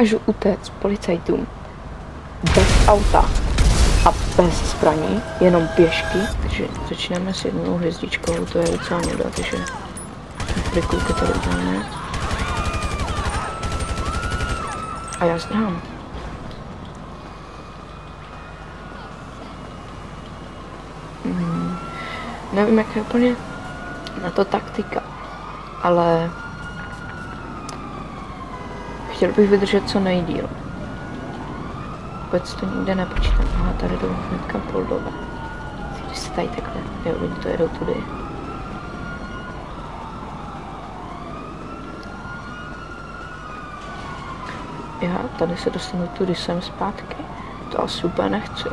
Můžu utéct policajtům bez auta a bez zbraní, jenom pěšky, takže začneme s jednou hvězdičkou, to je docela nuda, takže trikulky tady uděláme. A já znám. Nevím, jak je úplně na to taktika, ale chtěl bych vydržet co nejdýl. Vůbec to nikde nepočítám. Aha, tady jdou hnedka poldové. Když se tady takhle, jo, oni to jedou tudy. Já tady se dostanu tudy sem zpátky. To asi úplně nechci.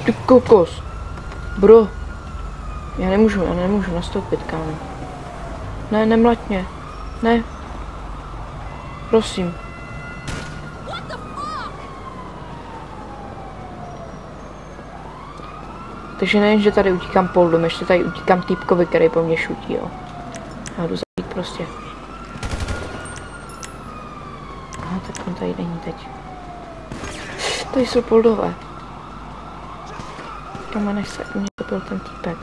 Ty kokos! Bro! Já nemůžu nastoupit, kámo. Ne, nemlať mě. Ne. Prosím. Takže nejen, že tady utíkám poldům, ještě tady utíkám týpkovi, který po mně šutí, jo. Já jdu zajít prostě. Aha, tak on tady není teď. Tady jsou poldové. Kama nechce, mě to byl ten týpek.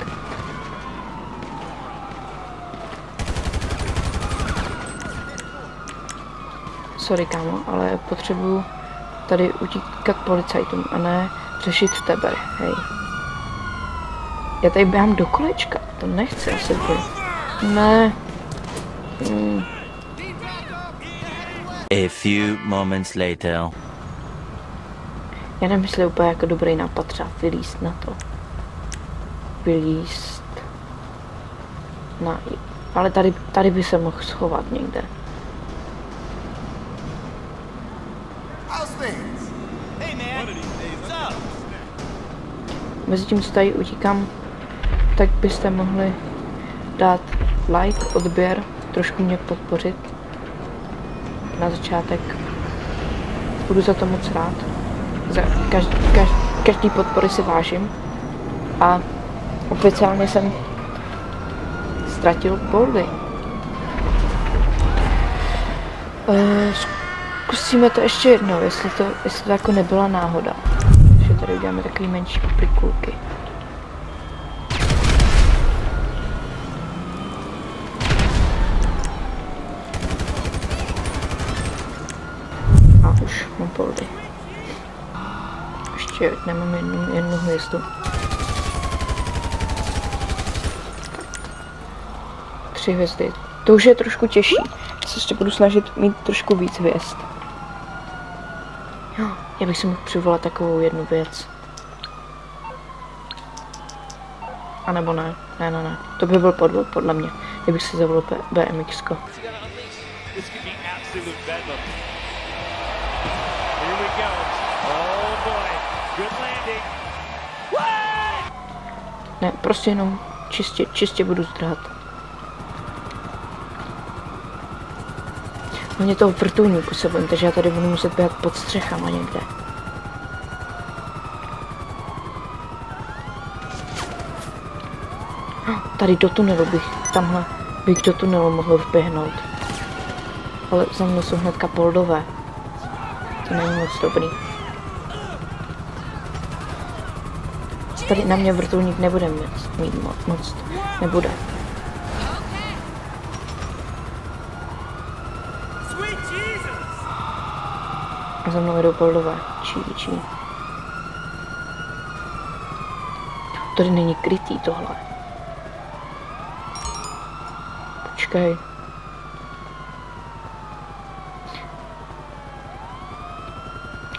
Sorry, kámo, ale potřebuju tady utíkat policajtům a ne řešit tebe, hej. Já tady běhám do kolečka, to nechci asi být. Ne. A few moments later. Já nemyslím úplně jako dobrý nápad třeba vylízt na to. Vylízt. Ale tady by se mohl schovat někde. Mezitím, co tady utíkám, tak byste mohli dát like, odběr, trošku mě podpořit na začátek. Budu za to moc rád. Za každý podpory si vážím. A oficiálně jsem ztratil boldy. Zkusíme to ještě jednou, jestli to jako nebyla náhoda. Že tady uděláme takový menší prikulky. A už mám boldy. Ještě nemám jednu hvězdu. 3 hvězdy. To už je trošku těžší. Se ještě budu snažit mít trošku víc hvězd. Jo, já bych si mohl přivolat takovou jednu věc. A nebo ne. Ne. To by byl podvod podle mě. Kdybych si zavolil BMX-ko. Ne, prostě jenom čistě budu zdrhat. Mě toho vrtulníku se bojím, takže já tady budu muset běhat pod střechama někde. Tady do tunelu tamhle bych do tunelu mohl vběhnout. Ale za mnou jsou hnedka poldové. To není moc dobrý. Tady na mě vrtulník nebude mít moc. Nebude. A za mnou jedou poldové. Čí. Tady není krytý tohle. Počkej.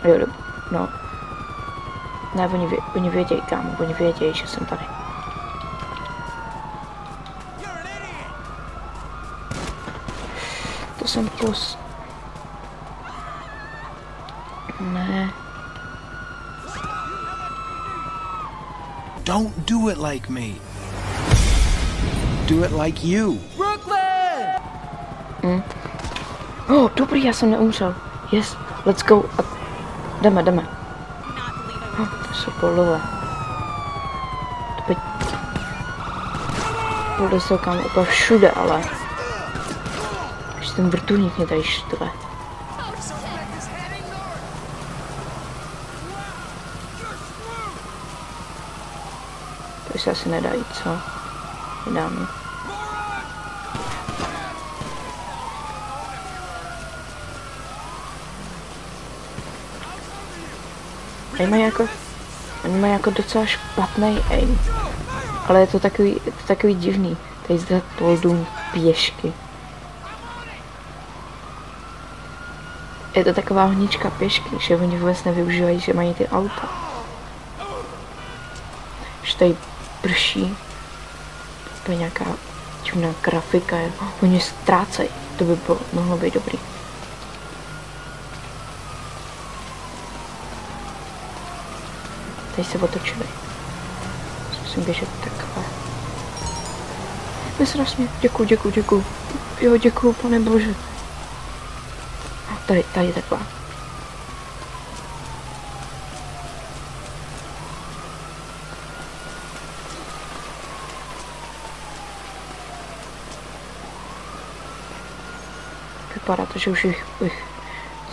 Jo, no. Ne, oni vědějí, kámo, oni vědějí, že jsem tady. To jsem plus. Ne. Don't do it like me. Do it like you. Brooklyn! Oh, dobrý, já jsem neumřel. Yes, let's go. Jdeme. To jsou poldové. polezl kam úplně všude, ale... Ještě ten vrtulník mě tady štve. To se asi nedá jít, co? Nedá mi. Oni mají jako docela špatný aim. Ale je to takový divný. Tady zde poldům pěšky. Je to taková honička pěšky, že oni vůbec nevyužívají, že mají ty auta. Že tady prší. To je nějaká divná grafika. Oni ztrácejí. To by mohlo být dobrý. Tady se otočili. Musím běžet takhle. Nesraz mě. Děkuju. Jo, děkuju, pane bože. Tady takhle. Vypadá to, že už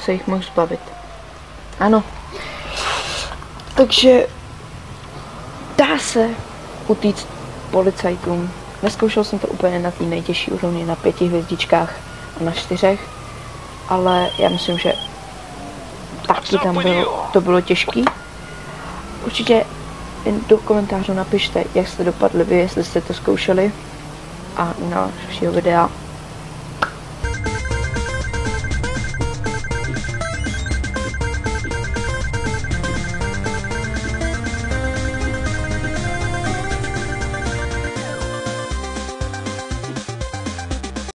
se jich mohl zbavit. Ano. Takže dá se utíct policajtům. Neskoušel jsem to úplně na té nejtěžší úrovni, na 5 hvězdičkách a na 4, ale já myslím, že taky tam to bylo těžký. Určitě do komentářů napište, jak jste dopadli vy, jestli jste to zkoušeli, a na dalšího videa